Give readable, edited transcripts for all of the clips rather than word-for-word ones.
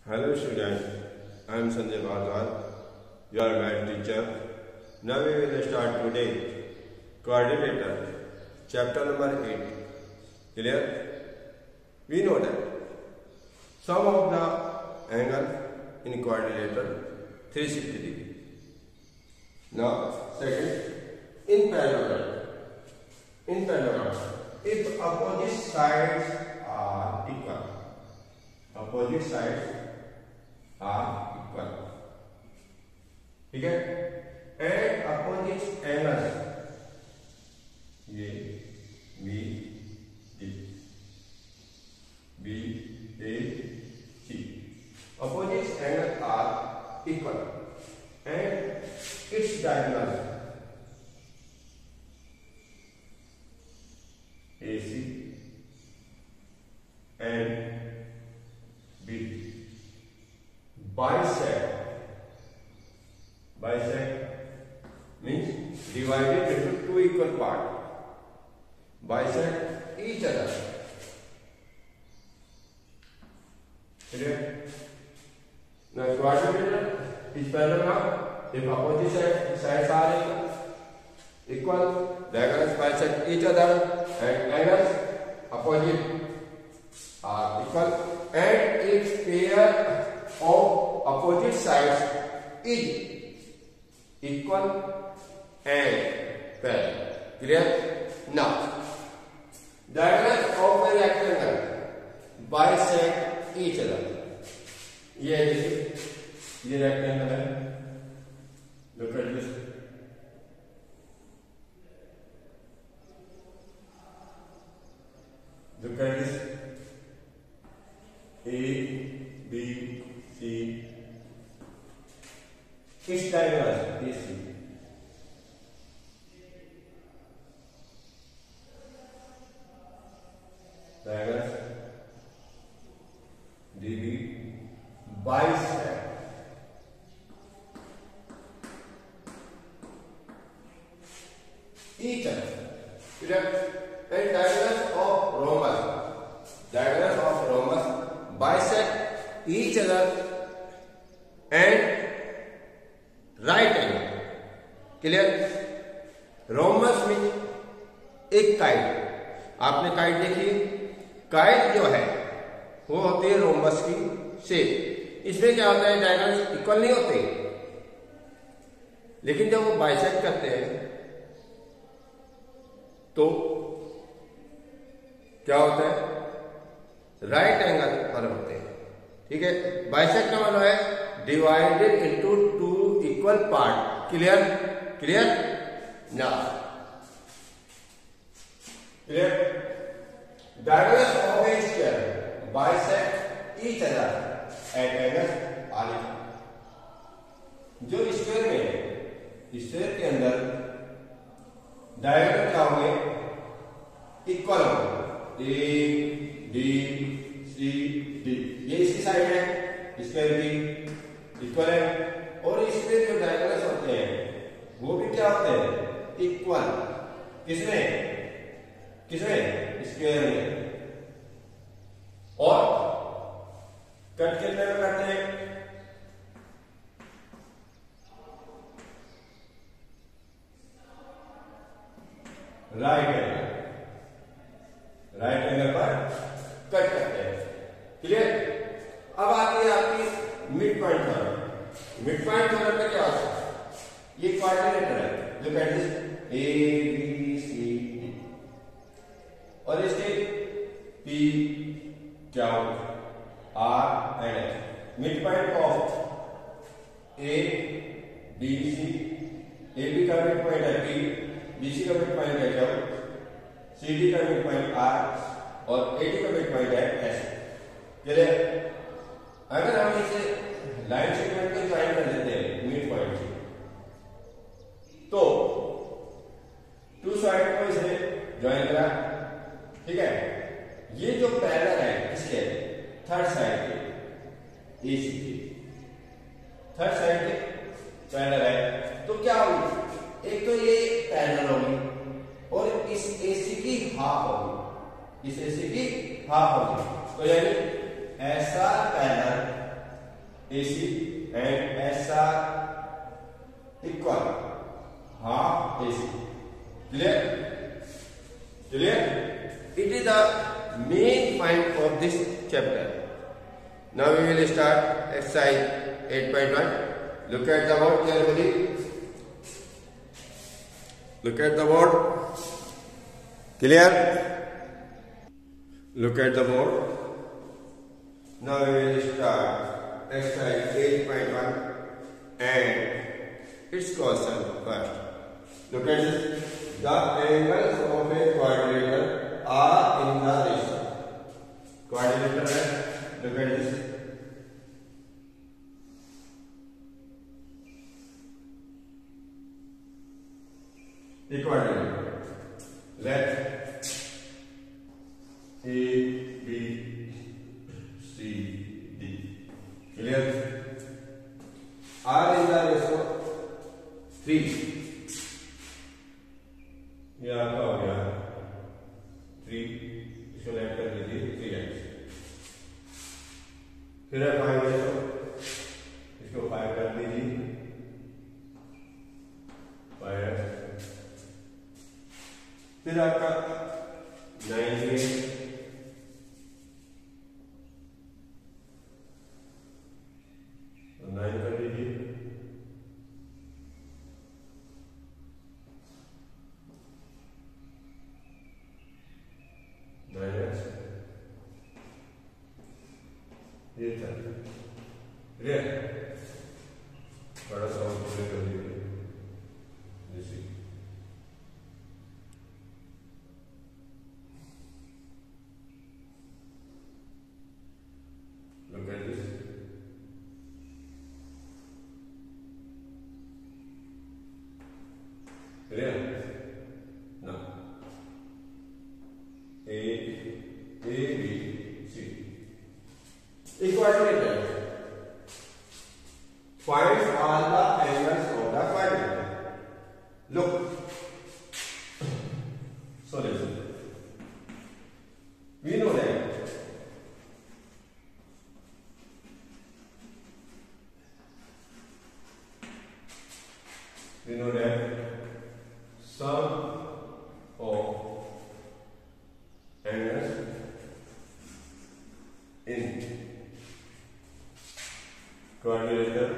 Hello students, I am Sanjay Bhardwaj, your math teacher. Now we will start today quadrilateral, chapter number 8. Clear? We know that sum of the angle in quadrilateral 360 degree. Now second, in parallel, if opposite sides are equal, ठीक है, and opposite angles ये B A C opposite angle are equal and its diagonal A C and B bisect means divided into two equal parts, bisect each other. Clear? Now quadrilateral is parallel if opposite sides are equal, diagonals bisect each other and angles opposite are equal, and if pair of opposite sides is equal and parallel. Clear? Now, diagonals of a rectangle bisect each other. ये देखिए, ये rectangle है. Look at this. Look at this. A, B, C. Each diagonal is C. Diagonals DB bisect each other. And diagonals of rhombus bisect each other and right angle. Clear? Rhombus में एक kite, आपने kite देखी, kite जो है वो होती है rhombus की शेप. इसमें क्या होता है, डायगोनल्स इक्वल नहीं होते, लेकिन जब वो बाइसेक्ट करते हैं तो क्या होता है, राइट एंगल पर होते हैं. ठीक है, बाइसेक्ट का मतलब है divided into two equal part. Clear? Now, clear? Diagonals of a square bisect each other at angles are equal. जो स्क्वायर में, स्क्वायर के अंदर डायगोनल क्या होंगे, इक्वल होंगे. ए बी सी डी, ये इसकी साइड है स्क्वायर की, इक्वल है. और इसमें जो डायगोनल्स होते हैं वो भी क्या होते हैं, इक्वल. किसमें स्क्वायर में. और कट कितने में करते हैं, राइट एंगल पर कट करते हैं. क्लियर? अब आती है आपकी mid point theorem. Mid point theorem में क्या होता है, ये क्वाड्रिलेटरल है, जो pattern A B C D, और इसके P Q R and S. Mid point of A B C, A B का मिड पॉइंट है पी, बी सी का मिड पॉइंट है क्यू, सी डी का मिड पॉइंट आर और A D का mid point है एस. क्लियर? अगर हम इसे लाइन सेगमेंट को ज्वाइन कर देते हैं मिड पॉइंट से, तो टू साइड को इसे ज्वाइन करा. ठीक है, ये जो पैरेलल है इसके थर्ड साइड के एसी के, थर्ड साइड के पैरेलल है, तो क्या होगी, एक तो ये पैरेलल होगी और इस एसी की हाफ होगी, इस एसी की हाफ होगी. तो यानी ऐसा parallel AC and SR equal half AC. Clear? Clear? It is the main point of this chapter. Now we will start exercise 8.1. Look at the board carefully. Look at the board. Clear? Look at the board. Now we will start exercise 8.1 and its question first. Look at this. The angles of a quadrilateral are in the ratio. Quadrilateral है. Look at this. A quadrilateral. Let A, B, C, D. Clear? R in the ratio 3. ये आपका हो गया 3. इसको left कर दीजिए 3x. फिर है 5 रेशो. इसको 5 कर दीजिए 5x. फिर आपका 9 है. तो 9 कर दीजिए. ये था रे बड़ा सा पूरे कर दीजिए जैसे look at this. Clear? Now A, B, C. Quadrilateral. Find all the angles of the quadrilateral. Look. So listen. We know that sum of angles in quadrilateral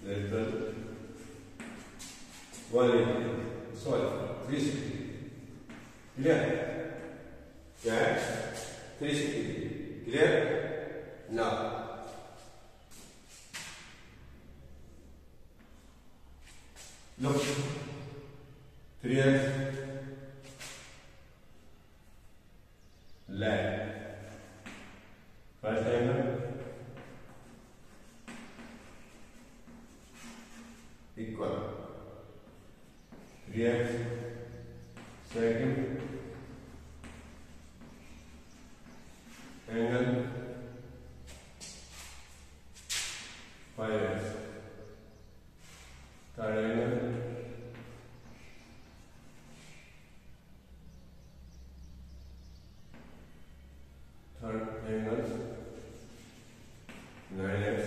lateral 180. Sorry, 360. Clear? Yeah, 360. Clear? Now, look. 3x left. First angle equal 3x second angle 5x third angle 9x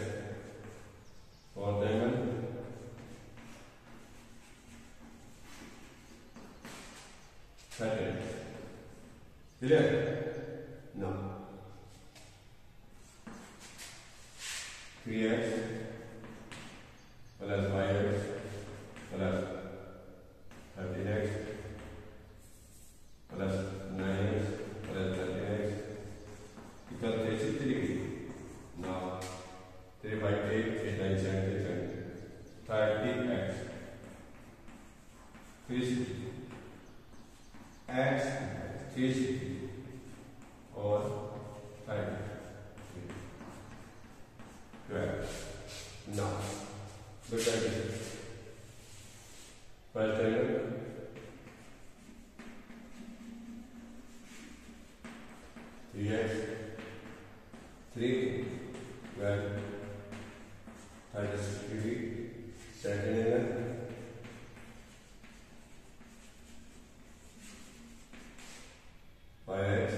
fourth angle 30. Clear? No. 3x plus 5x plus 13x plus 9x plus 13x equal 360. Now 3 by 8 is 9 centimeters. 30x 360 x 360 or 5 12. Now look at this. First angle 3x 3 12 36 degree. Second angle 5x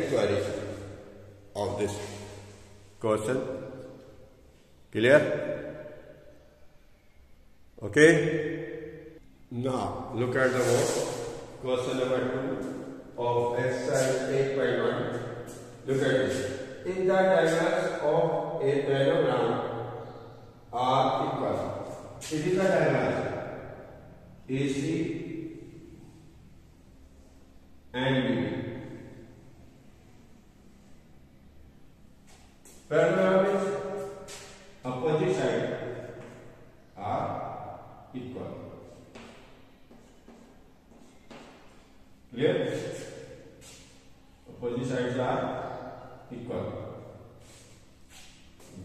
inquiry of this question. Clear? Okay. Now look at the question number 2 of exercise 8.1. Look at this. If the diagonals of a parallelogram are equal, it is the diagonals AC and BD. Parallelogram means opposite sides are equal. Clear? Opposite sides are equal.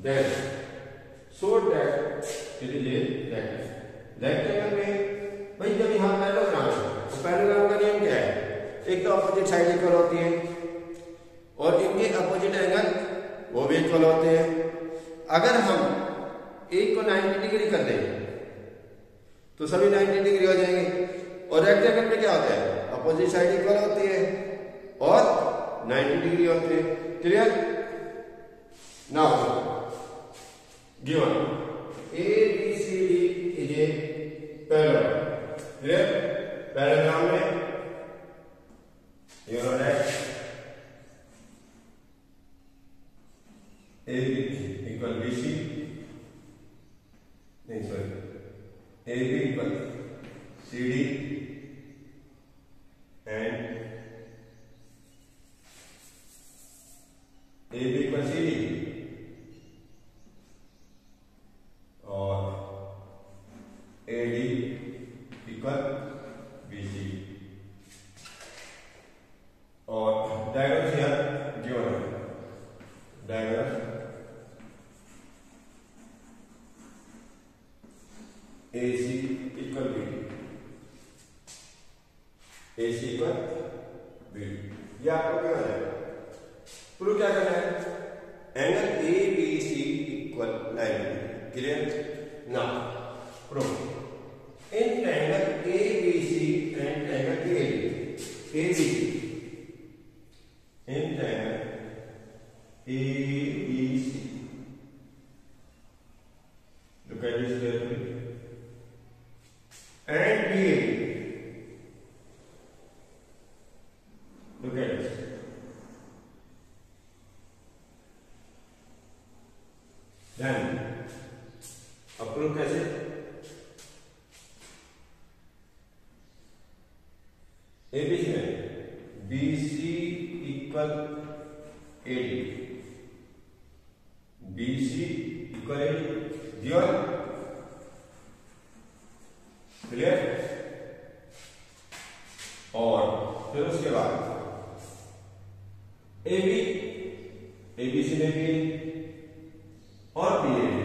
Then so that it is a rectangle. Rectangle में भाई जब यहाँ parallelogram है तो parallelogram का नियम क्या है? एक तो अपोजिट साइड इक्वल होती है और इनके अपोजिट एंगल वो भी इक्वल होते हैं. अगर हम एक को 90 डिग्री कर देंगे तो सभी 90 डिग्री हो जाएंगे. और रेक्टेंगल में क्या होता है? अपोजिट साइड इक्वल होती है और 90 डिग्री होते हैं. Clear? Now given ABCD is a parallelogram. Clear? Parallelogram में you know that AB equal BC, नहीं sorry, AB equal CD and AB equal CD और AD equal BC और डायगोनल here given है. Diagonal AC equal BD, AC equal BD. ये आपको क्या है? Prove क्या करना है? Angle ABC equal 90. Clear? Now prove in triangle ABC and triangle ABC in triangle ABC. Look at this carefully. And BAB. Look at this. Then approve कैसे? ABC में BC equal AD, BC equal AD given. Clear? और फिर उसके बाद AB ABC में भी और BAD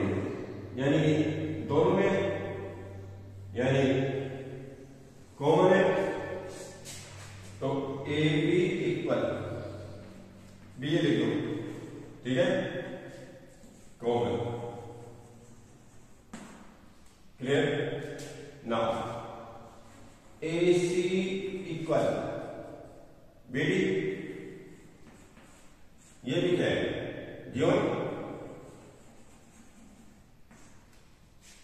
यानी दोनों में यानी कॉमन है तो AB इक्वल BA लिख दो. ठीक है? Common. Clear? Now AC equal BD, ये भी क्या है? गिवन.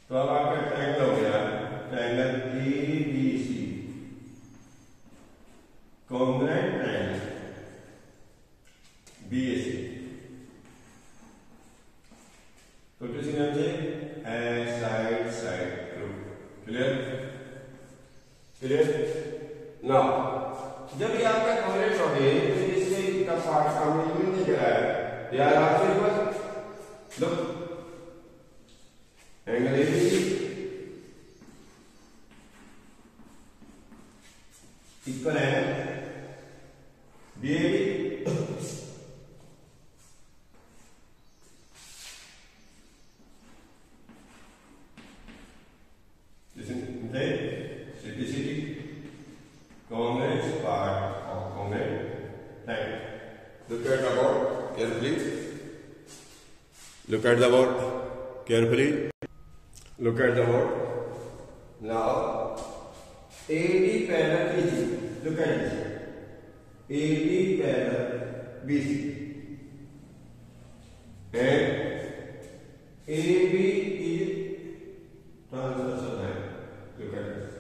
तो अब आपका ट्रायंगल हो गया triangle ABC congruent triangle BAC. तो किसी नाम से side side group. Clear? Clear? Now जब ये आपका कॉन्ग्रुएंट हो गए तो इससे का पार्ट सामने यूं नहीं करा है यार. आपसे बस लुक एंगल ABC इक्वल है BAB. Simplicity, congruence part of congruent triangle. Look at the board carefully. Look at the board carefully. Look at the board. Now, AD parallel BC. Look at this. AD parallel BC and AB is transversal line. Look at this.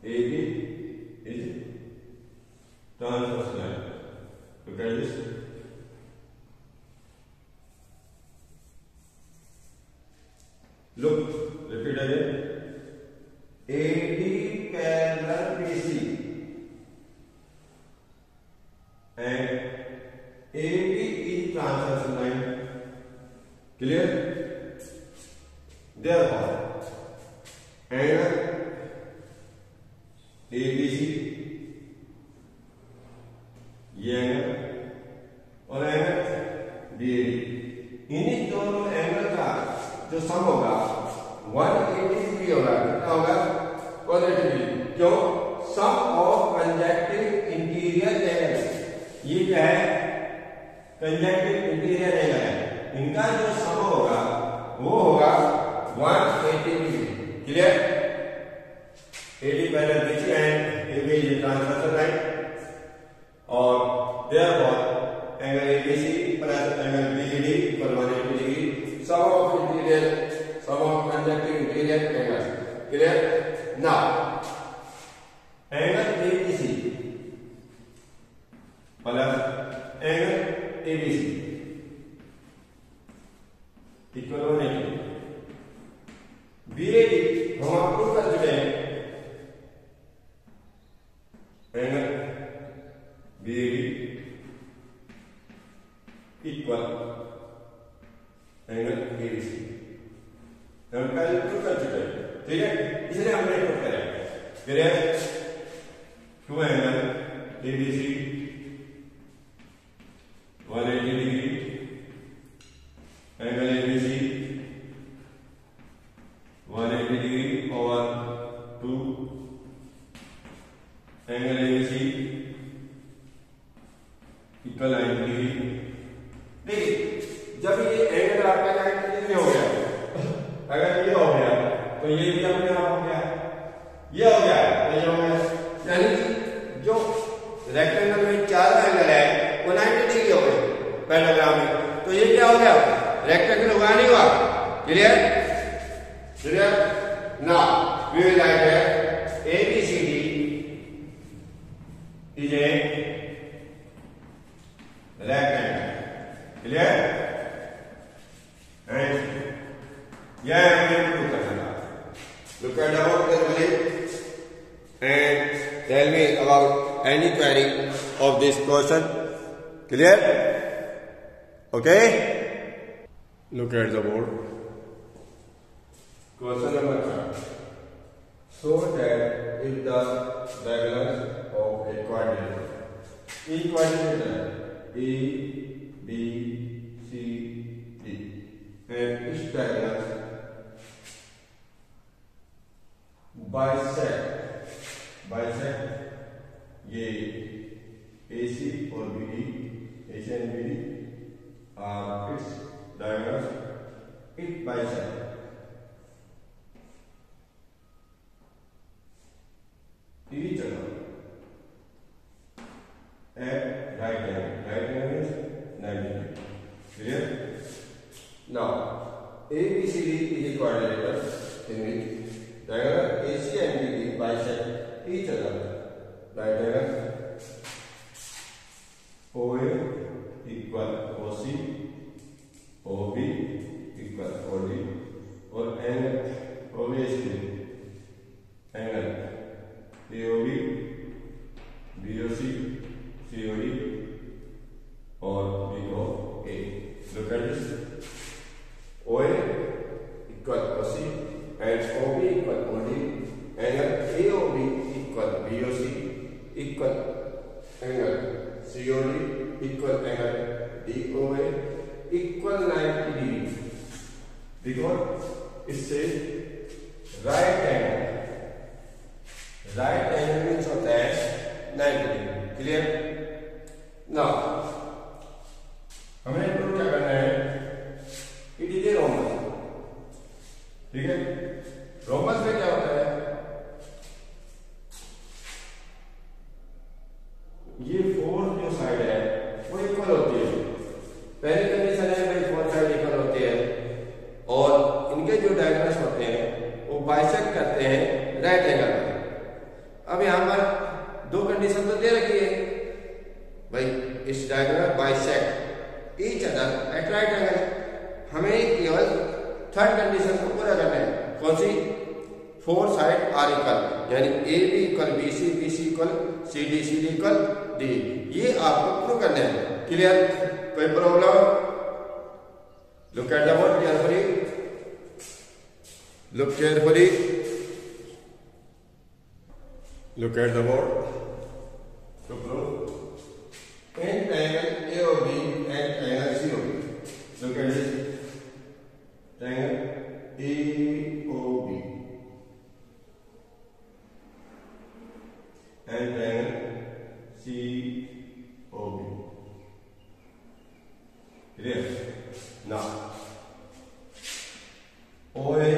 AB is transversal line. Look at this. Look, repeat again. AD parallel BC and AB is transversal line. Clear? Therefore, angle ABC, ये angle और angle BAD, इन्हीं दोनों angle का जो सम होगा 180 degree होगा। कितना होगा? 180 डिग्री। क्यों? सम ऑफ कंजक्टिव इंटीरियर एंगल। ये क्या है? कंजक्टिव इंटीरियर एंगल है। इनका जो सम होगा वो होगा 180 degree. Clear? AD parallel BC and AB is transversal line और therefore angle ABC plus angle BAD equal 180 degree. Sum of interior, sum of conjunctive interior angle. Clear? Now angle ABC plus angle ABC equal 180। BAD हम prove कर चुके हैं। Angle BAD equal angle ABC हम पहले prove कर चुके हैं। ठीक है, इसलिए हमने प्रूव करें। Clear? Two angle ABC 180 degree, angle ABC 180 degree और 2 एंगल ABC इक्वल 90 डिग्री। देखिए, जब ये एंगल आपका 90 डिग्री हो गया, अगर ये हो गया तो ये भी अपने आप हो गया, ये हो गया तो ये हो गया। यानी कि जो रेक्टेंगल में चार एंगल है वो 90 डिग्री हो गए पैराग्राम में। तो ये क्या हो गया? रेक्टेंगल हुआ नहीं हुआ? Clear? Clear? Now we will write here ABCD is a rectangle. Clear? And यह हमें प्रूव करना है। Look at about carefully and tell me about any query of this question. Clear? Okay? Look at the board. Question number 5. Show that if the diagonals of a quadrilateral, each quadrilateral A, B, C, D, and each diagonal bisect ये AC और BD, AC and BD are its diagonals, it bisect each other at right angle. Right angle is 90 degree. Clear? Now ABCD is a quadrilateral in which diagonal AC and BD bisect each other. Right angle OA equal OC, OB equal OD और angle obviously angle AOB, BOC, COD और BOA. Look at this. OA equal OC and OB equal OD. Angle AOB equal BOC equal angle COD equal angle DOA equal 90 degree. Because it says right angle. Right angle means होता है 90 degree. Clear? Now हमें prove क्या करना है? It is a rhombus. ठीक है, rhombus में क्या होता है? कंडीशन तो दे रखी है भाई, इस diagonal bisect each other at right angle. हमें केवल थर्ड कंडीशन को पूरा करना है, कौन सी? 4 साइड आर इक्वल, यानी A B equal B C, B C equal C D, C D equal D, ये आपको प्रूव करना है। क्लियर? कोई problem? Look at the board carefully, look carefully, look at the board to prove in triangle AOB and triangle COB. Look at this triangle AOB and triangle COB. Clear? Now OA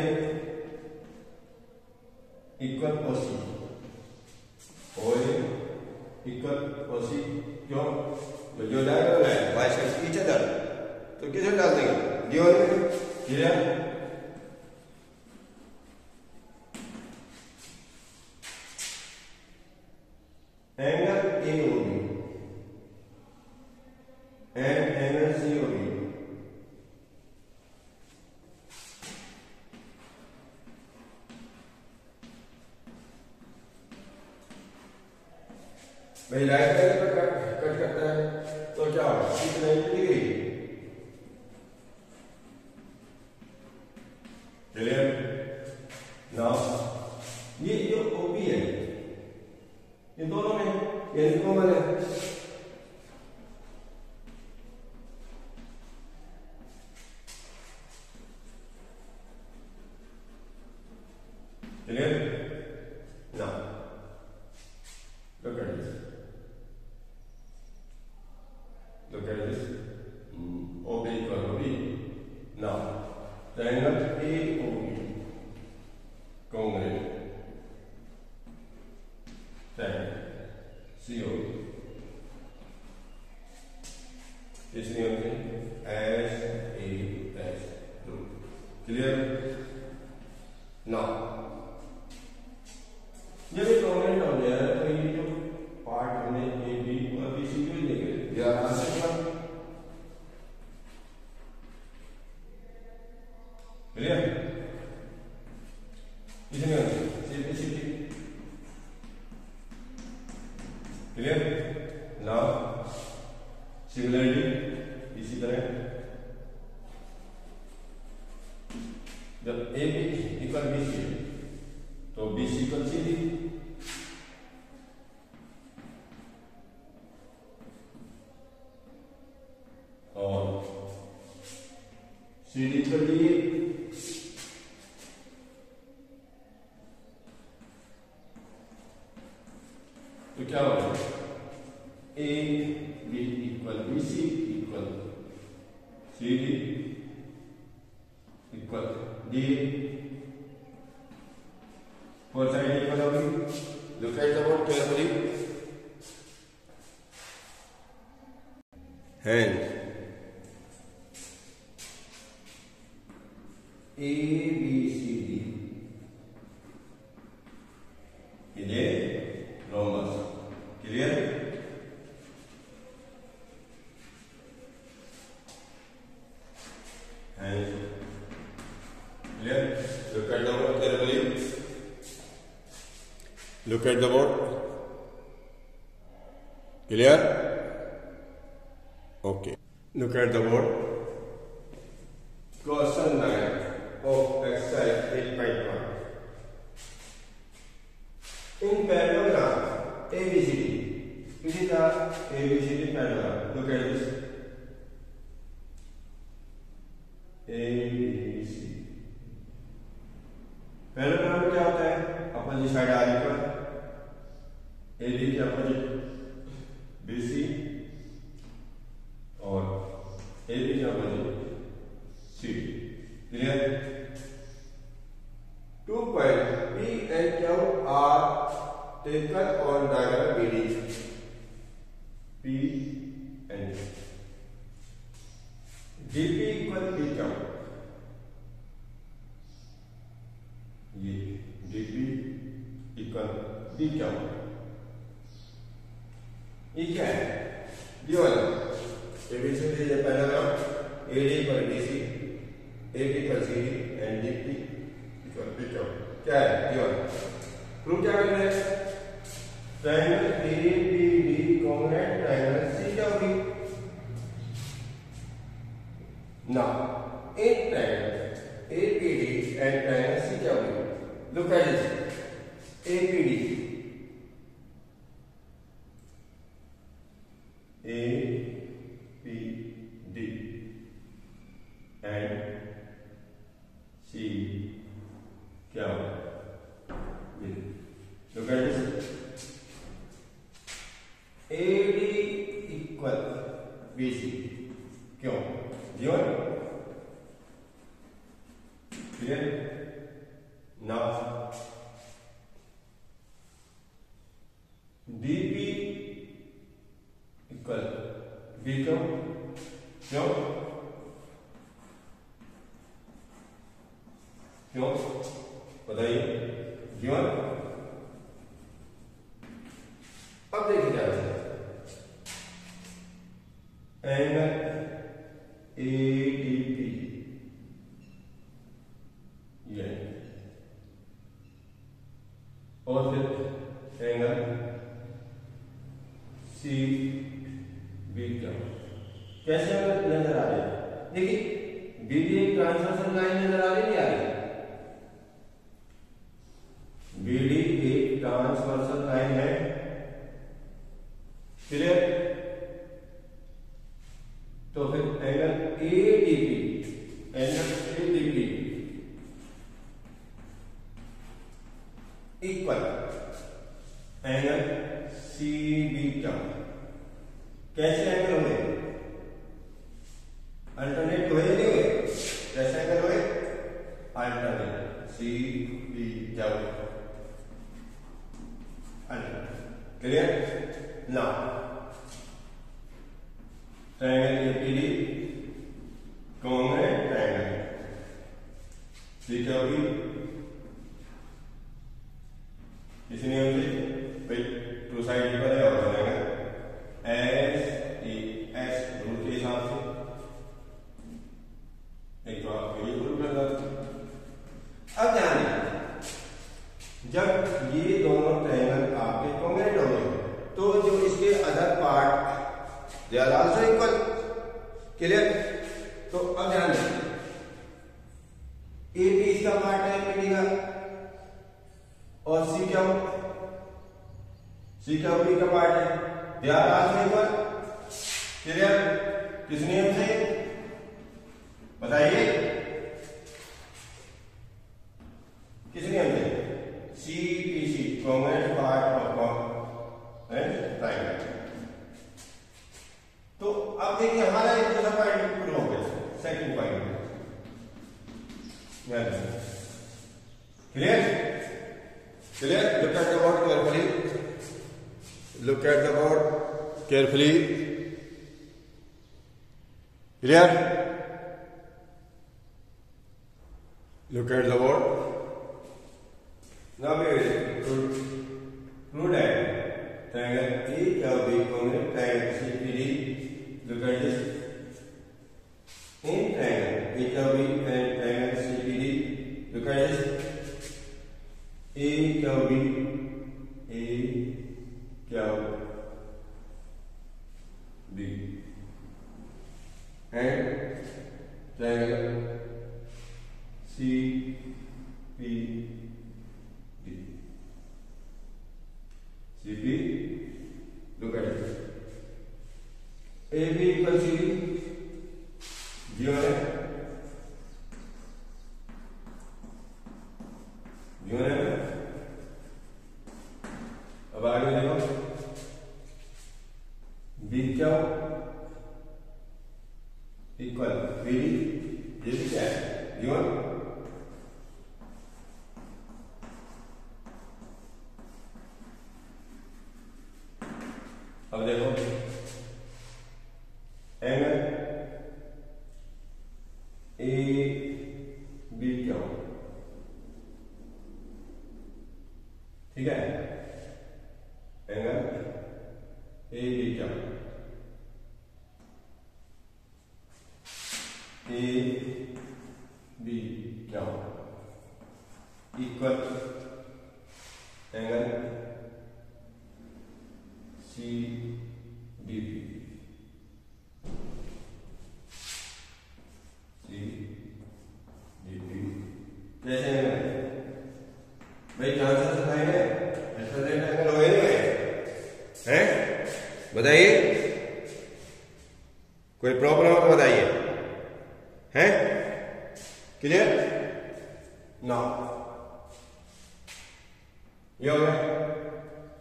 equal OC, OA equal OC, क्यों? तो जो diagonal है bisect each other, तो किसे डाल देंगे? Given में। Clear? Angle AOB and angle COB, भाई राइट एंगल पर कट करता है तो क्या होगा? 90 डिग्री। क्लियर? नाउ ये जो ओबी है, ये दोनों में ये कॉमन है। Clear? Now look at this. Look at this. OB equal OB. Now, triangle AOB congruent triangle COB. इसमें होते SAS group. Clear? Now, जब ये कॉन्ग्रुएंट हो गया है तो ये जो पार्ट हमने ए बी और बी सी को लेंगे यार आंसर क्या? क्लियर? कितने होंगे? सिंपलिसिटी। क्लियर? नाउ सिमिलरिटी इसी तरह जब A B equal B C तो B C equal C D, और सी डी इक्वल डी, तो क्या होगा? A B equal B C equal C D equal D, four side equal होगी। Look at the board carefully. Hence A B C D is a rhombus. Clear? Hence clear? Look at the board carefully, look at the board. Clear? Okay, look at the board. Question 9 of exercise 8.1. In parallelogram ABCD, this is the ABCD parallelogram. Look at this. ABC parallelogram में क्या होता है? Opposite side are equal AD के opposite BC और AB के opposite C. Clear? 2 point P and Q are taken on diagram BD. P and DP equal PQ, ये dp equal dq, ये क्या है? ये वाला एबीसीडी है पैराग्राफ। एडी पर बीसी, एबी पर CD and DP equal to क्या है? ये वाला प्रूफ क्या करना है? Triangle ABD congruent triangle C क्या होगी? Now, in triangle APD and triangle C क्या होगी? Look at this. APD and C क्या होगा? Look at this. AD equal BC क्यों? Given. Clear? Now DP equal B क्यों? क्यों? क्यों? बताइए। Given. अब देखिए क्या है एंगल ADP ये और फिर एंगल CB क्या कैसे नजर आ रहे हैं? देखिए BD एक ट्रांसवर्सल लाइन नजर आ रही नहीं आ रही? BD एक ट्रांसवर्सल लाइन है। क्लियर? तो फिर angle ADP equal angle CB क्या? कैसे एंगल हुए? अल्टरनेट हुए नहीं हुए? कैसे एंगल हुए? अल्टरनेट। CB क्या हुए? Alternate. Clear? Now triangle APD congruent triangle C क्या होगी? इस नियम से भाई टू साइड इक्वल है और बनेगा एस रूल के हिसाब से। एक तो आप ये प्रूव कर सकते। अब ध्यान दें, जब ये दोनों ट्रायंगल आपके कॉन्ग्रुएंट हो गए तो जो इसके other part they are also equal. Clear? तो अब ध्यान दें, AB इसका पार्ट है APD का और C क्या हो? C क्या B का पार्ट है? They are also equal. Clear? किस नियम से? बताइए किस नियम से? CPC congruent part of triangle. तो अब देखिए हमारा एक दूसरा पॉइंट प्रूव हो गया, second point. Clear? Clear? Look at the board carefully. Look at the board carefully. Clear? Look at the board. Now we will prove that triangle A shall be congruent triangle CPD. Look at this. In triangle A shall be and triangle CPD. Look at this. A क्या B and triangle CP. Look at it. AB equals CD. given है। अब आगे देखो B क्या हो equal B ये क्या है गिवन। अब देखो एंगल ए बी क्या हो ठीक है। एंगल ए बी क्या ए बी क्या equal angle C D P कैसे भाई चांसेस बताइए ऐसा रेट एंगल हो नहीं है बताइए कोई प्रॉब्लम हो तो बताइए हैं क्लियर ना ये हो गया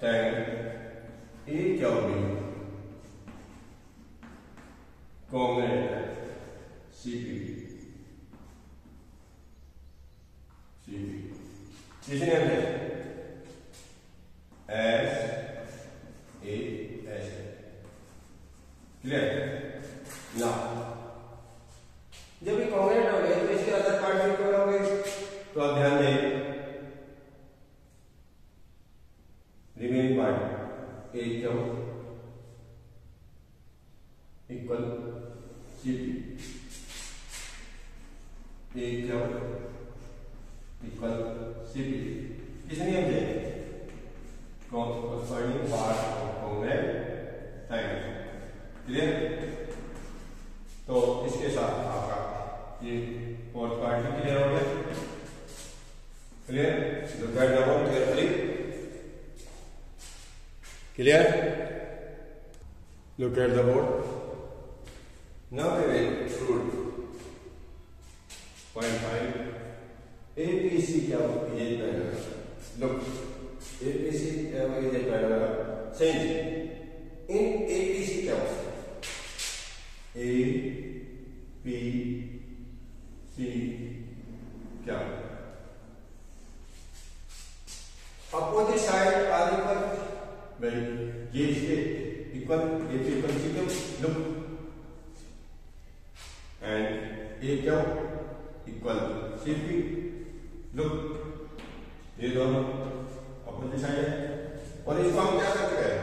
टैंगल ए क्या हो गई कॉन्ग्रेट सीपी किसने हमने एस ए एस क्लियर ना जब ये कॉन्ग्रेट हो गए तो इसके अदर पार्ट भी क्या हो गए तो आप ध्यान दें remaining part A Q equal CP A Q equal CP किस नियम से constant part of congruent angle clear तो इसके साथ आपका ये फोर्थ पार्ट भी क्लियर हो गया clear look at the board carefully clear look at the board now we will prove point 5 APC क्या is parallel. Look, APC is parallel. Same. In APC क्या होता है? A P C क्या? Opposite side are equal. भाई ये इसके equal AP equal C क्या? Look. And A क्या? Equal CP. लुक ये दोनों अपोजिट साइड है और इसको हम क्या करते हैं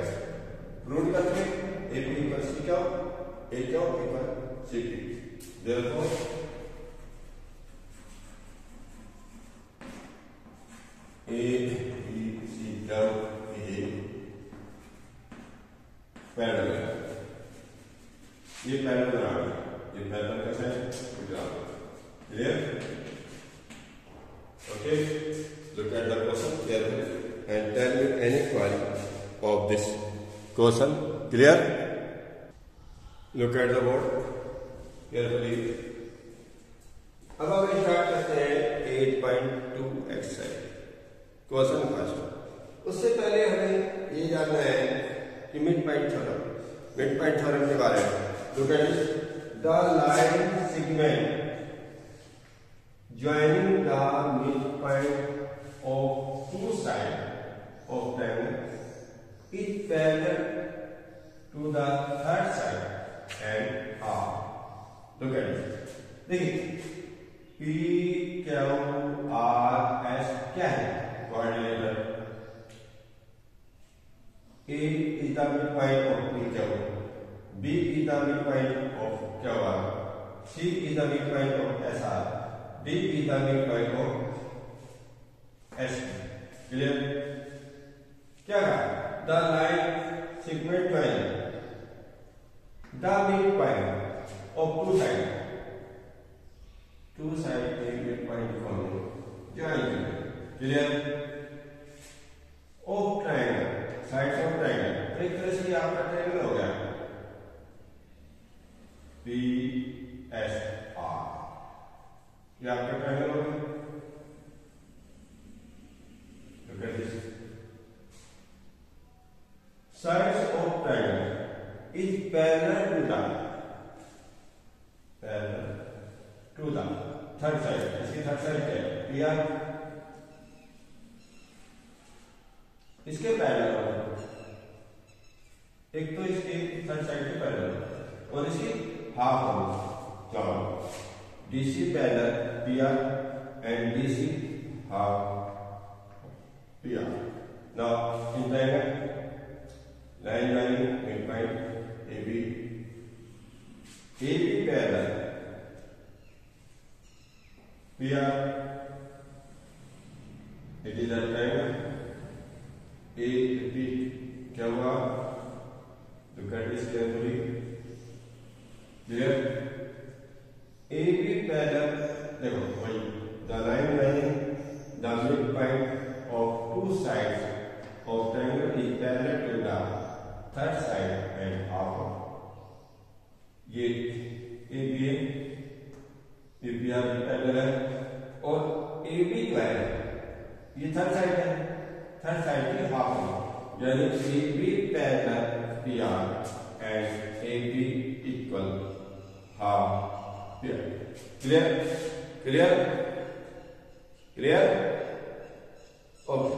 प्रूव करते हैं ए पी इक्वल सी क्या ए क्या equal C P therefore A B C क्या ए पैरेलल ये पैरेलल बना ये पैरेलल कैसा है clear Okay, look at the question carefully and tell me any query of this question. Clear? Look at the board carefully. अब हम start करते हैं 8.2 एक्सरसाइज क्वेश्चन फर्स्ट। उससे पहले हमें ये जानना है कि मिड पॉइंट थ्योरम के बारे में। Look at this. The line segment joining the midpoint of two sides of triangle is parallel to the third side and R. Look at this. देखिए P Q R S क्या है coordinator A is the midpoint of P Q, B is the midpoint of Q R, C is the midpoint of S R, D is the midpoint of S. Clear? क्या कहा? The line segment join the midpoint of two sides. Two sides a midpoint forming. Join. Clear? Of triangle. Sides of triangle. एक तरह से आपका triangle हो गया. P S R. ये आपका ट्रायंगल हो गया. Look at this. Sides of triangle is parallel to the third side. इसकी थर्ड साइड क्या है? PR. इसके पैरेलल होगा. एक तो इसकी थर्ड साइड के पैरेलल और इसकी हाफ होगा. चलो DC parallel PR and DC half PR. Now in triangle line joining here it is a triangle A B क्या हुआ look at this carefully clear A B parallel देखो भाई the line running the midpoint of two sides of triangle is parallel to the third side and half of ये A B है ये भी आप parallel है और ए बी जो है ये थर्ड साइड है थर्ड साइड की हाफ है यानी A B parallel P R and A B equal half P R clear clear clear okay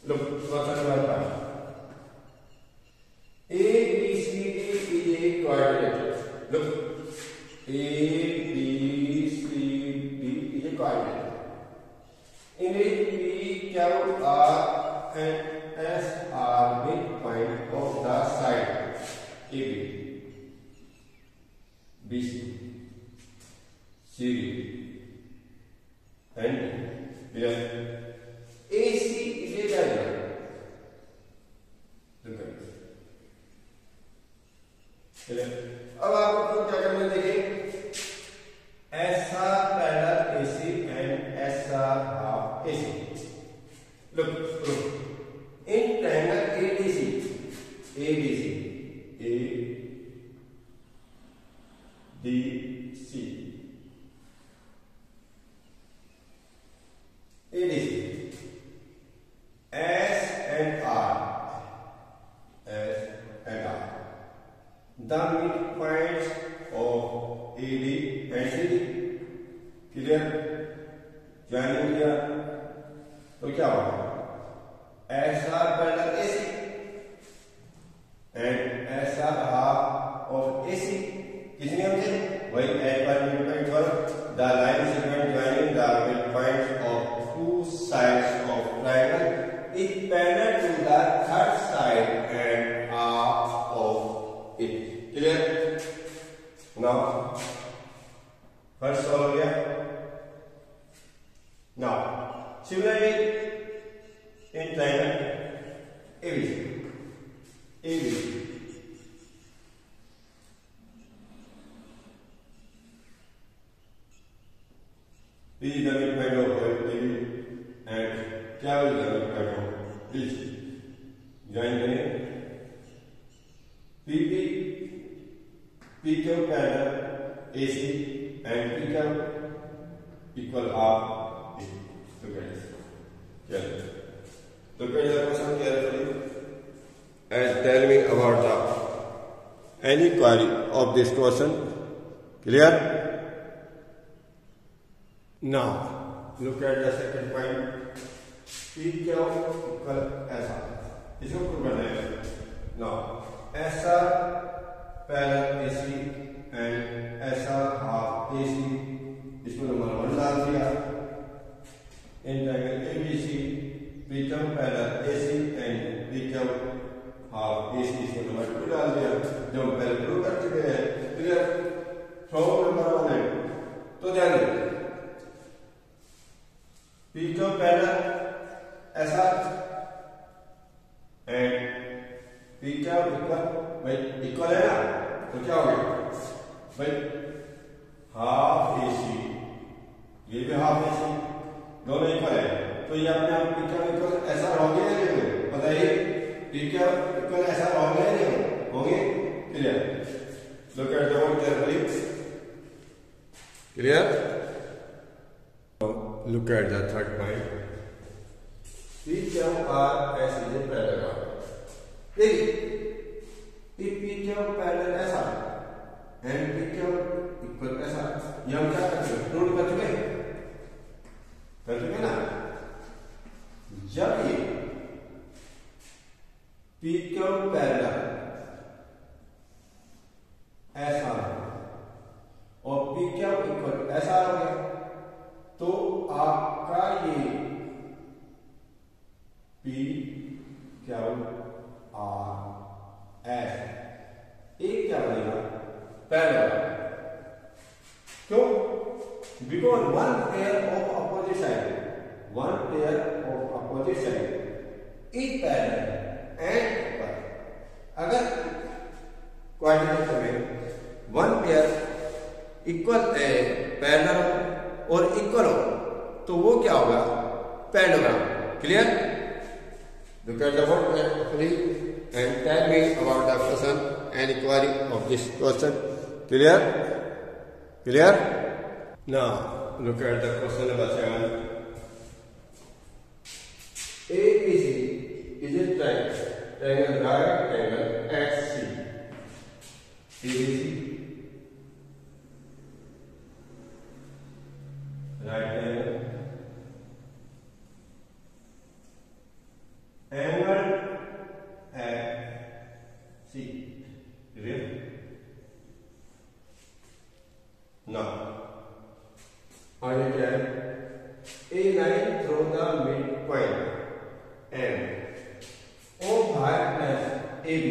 look question number 5 A B C D is a coordinate look A, B, C, D is a coordinate. In which P, Q, R and S are midpoint of the side AB, BC, CD, and here AC is a diagonal. Look at this. अब आपको क्या करना है देखिए SR parallel AC and SR half AC. Look. In triangle ADC, ADC, S and R, the midpoints of AD and CD. Clear joining किया तो क्या होगा SR parallel AC and SR half of AC किस नियम से वही एज पर मिडपॉइंट पर the line segment joining the midpoints of two sides of triangle is parallel to the third side and half of it clear now first solve हो गया now similarly in triangle ABC P is the midpoint of AB and Q is the midpoint of BC join करें PQ parallel AC and PQ equal half. Look at this. Look at the question carefully and tell me about the any query of this question. Clear? Now look at the second point. PQ equal SR. इसको prove करना है. Now SR parallel AC and SR half AC. इसको number 1 डाल दिया. In triangle ABC, PQ parallel AC and PQ half AC इसको number 2 डाल दिया. जो हम पहले प्रूव कर चुके हैं. क्लियर? फ्रॉम नंबर 1 है. तो ध्यान दें. PQ parallel SR and PQ equal है ना? तो क्या हो गया? भाई हाफ AC ये भी हाफ AC दोनों इक्वल है तो ये अपने आप PQ इक्वल SR हो गया नहीं बताइए PQ इक्वल SR हो गया नहीं होंगे clear look at the one carefully clear now look at the third point PQ are S is a parallel देखिए if PQ parallel SR and PQ equal SR ये हम क्या करते हैं प्रूव कर चुके हैं ना जब ये PQ पैरेलल ऐसा और PQ इक्वल ऐसा हो गया तो आपका ये PQ RS एक क्या बनेगा पैरेलल क्यों because one pair of opposite side is parallel and equal. अगर क्वाड्रिलेटरल में वन पेयर इक्वल पैरेलल और इक्वल हो तो वो क्या होगा? Parallelogram. Clear? Look at the board carefully and tell me about the question and inquiry of this question. Clear? Clear? Now look at the question number 7. ABC is a triangle right angle SC. ABC right angle C. Clear? Now I will tell a line through the midpoint M of hypotenuse AB,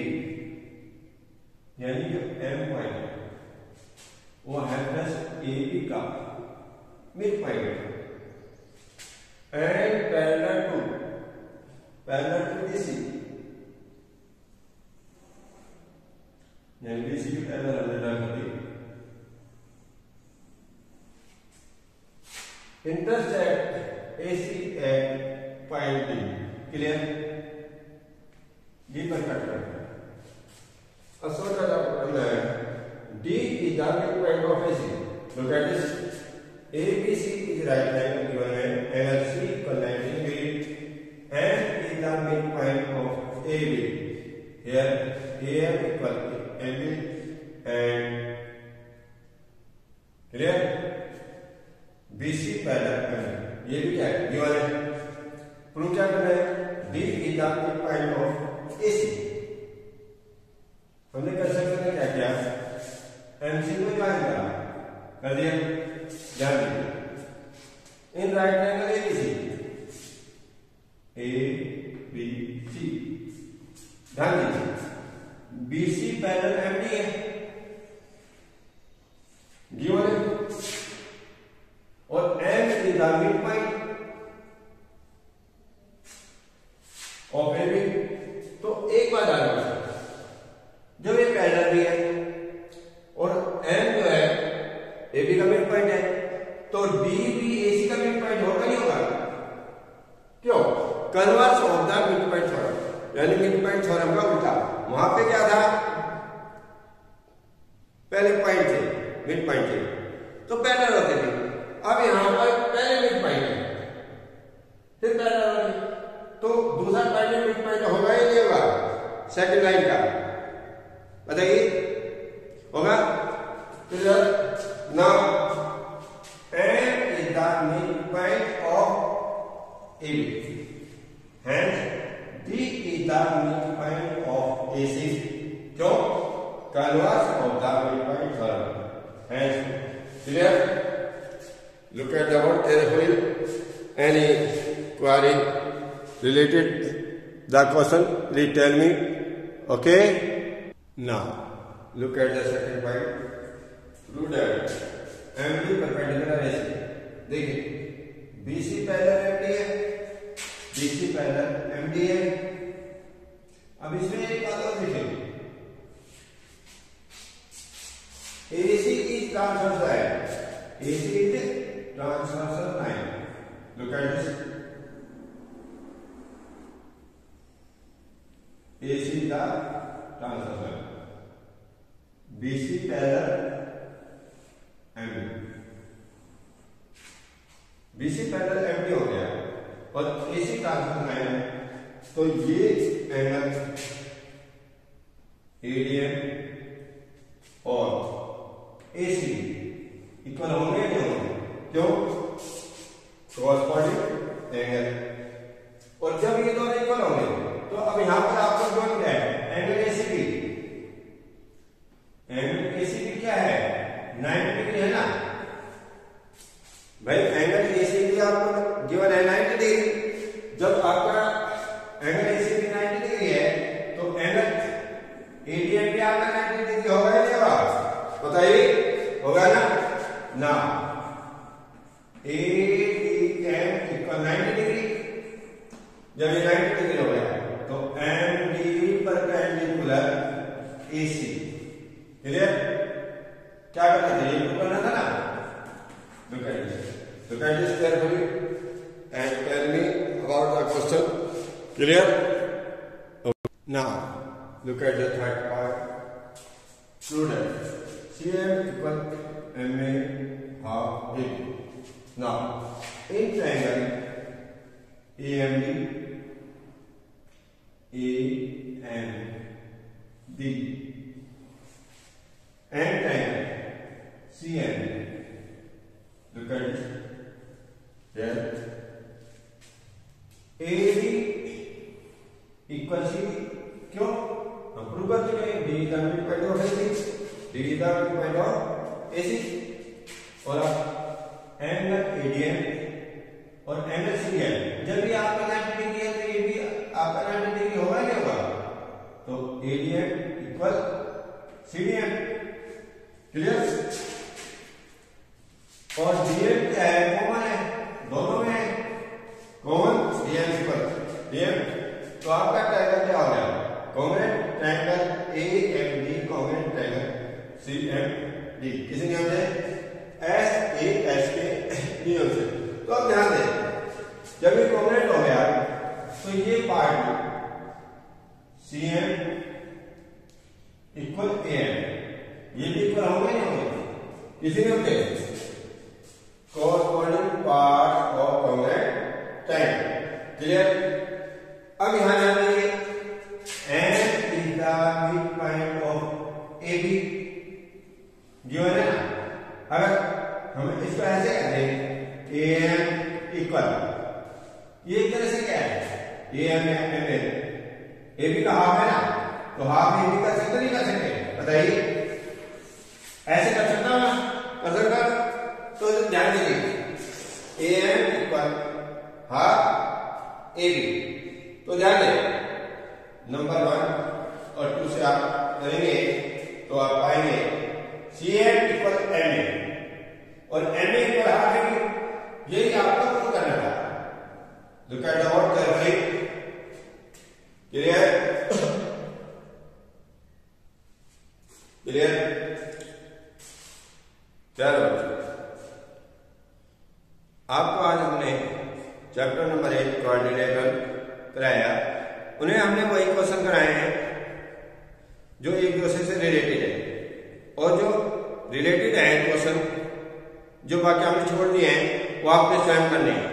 यानी जो M point है वो hypotenuse AB का mid point है and parallel to BC, यानी BC की parallel हमने draw कर दी. Intersect AC at point D. Clear? D पर कट करते हैं. असोटा का प्रॉब्लम है D is the midpoint of AC. Look at this. ABC is right angle given है angle C equal 90 degree and is the midpoint of AB. Here AM equal AB and clear? BC parallel है. ये भी क्या है? given है. Prove क्या करना है? D is the midpoint of AC. हमने कंसेप्ट में क्या किया? MCQ में क्या किया? कर दिया. ध्यान दीजिए. इन राइट एंगल ABC ध्यान दीजिए. BC पैरेलल MD है. गिवन है और M is the midpoint of AB. तो एक बात ध्यान रखना, जब ये पैरेलल भी है और M जो है AB का मिड पॉइंट है तो D भी AC का मिड पॉइंट होगा नहीं होगा? क्यों? Converse of the mid point theorem, यानी मिड पॉइंट थ्योरम का उल्टा. वहां पे क्या था? पहले पॉइंट थे, मिड पॉइंट थे तो पैरेलल होते थे. अब यहां पर पहले मिड पॉइंट है फिर पैरेलल होते तो दूसरा पॉइंट मिड पॉइंट होगा ही नहीं होगा? सेकंड लाइन का बताइए होगा? Clear? Now M is the midpoint of AB. Hence D is the midpoint of AC. क्यों? Converse of the midpoint theorem. Hence, clear? Look at the word carefully. Any query related the question? Please tell me. Okay. Now look at the second point. Prove that MD perpendicular AC. देखिए BC parallel MD है, BC parallel MD है. अब इसमें एक बात और देखिए, AC is transversal line. AC is transversal line. Look at this. AC is the transversal line. BC parallel MD. BC parallel MD हो गया और AC ट्रांसफर लाइन है तो ये एंगल ADM और AC इक्वल होंगे नहीं होंगे? क्यों? Corresponding angle. और जब ये दोनों इक्वल होंगे तो अब यहां पर आपको जो क्या है? Angle ACB. एंगल ACB क्या है? 90 डिग्री है ना भाई. एंगल ACB आपको गिवन है 90 डिग्री. जब आपका एंगल ACB 90 डिग्री है तो एंगल ADM भी आपका डिग्री हो गया, तो MD परपेंडिकुलर AC। क्लियर? क्या करना था, ये करना था ना। Look at this carefully and tell me about the question. Clear? Okay. Now look at the third part. Student, CM equal MA half AB. Now in triangle AMD and triangle CM, look at this. There AD equal C, क्यों हम prove कर चुके हैं, D का midpoint of AC, D का midpoint of AC, और angle ADM और angle CM, जब भी आपका 90 डिग्री है तो ये भी आपका 90 डिग्री होगा नहीं होगा, तो ADM इक्वल CDM। क्लियर? और DM क्या है, कॉमन है, दोनों में है कॉमन, DM इक्वल DM। तो आपका ट्रायंगल क्या हो गया, common triangle AMD common triangle CMD, किसी नियम से, SAS के नियम से। तो अब ध्यान दें, जब ये कॉमन हो गया तो ये पार्ट CM इक्वल AM, ये भी इक्वल होंगे नहीं होंगे, किसी नियम से, corresponding part of congruent triangle। Clear? अब यहां ध्यान दीजिए, M is the midpoint of AB, given है ना। अगर हम इसको ऐसे कर दें, AM इक्वल, ये एक तरह से क्या है, AM AB का हाफ है ना, तो हाफ AB कर सकते नहीं कर सकते, बताइए? ऐसे कर सकता हूं ना, कर सकता। तो ध्यान दीजिए, AM इक्वल हाफ AB, तो ध्यान दें नंबर 1 और 2 से आप करेंगे तो आप पाएंगे CM इक्वल MA और MA इक्वल हाफ AB, यही आपको प्रूव करना था। Look at the word carefully. Clear? Clear? चलो, आपको आज हमने चैप्टर नंबर 8 क्वाड्रिलेटरल कराया। उन्हें हमने वही क्वेश्चन कराए हैं जो एक दूसरे से रिलेटेड है, और जो रिलेटेड है क्वेश्चन, जो बाकी हमने छोड़ दिए हैं वो आपने स्वयं करने हैं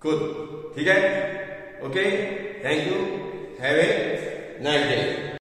खुद। ठीक है? Okay, thank you, have a nice day.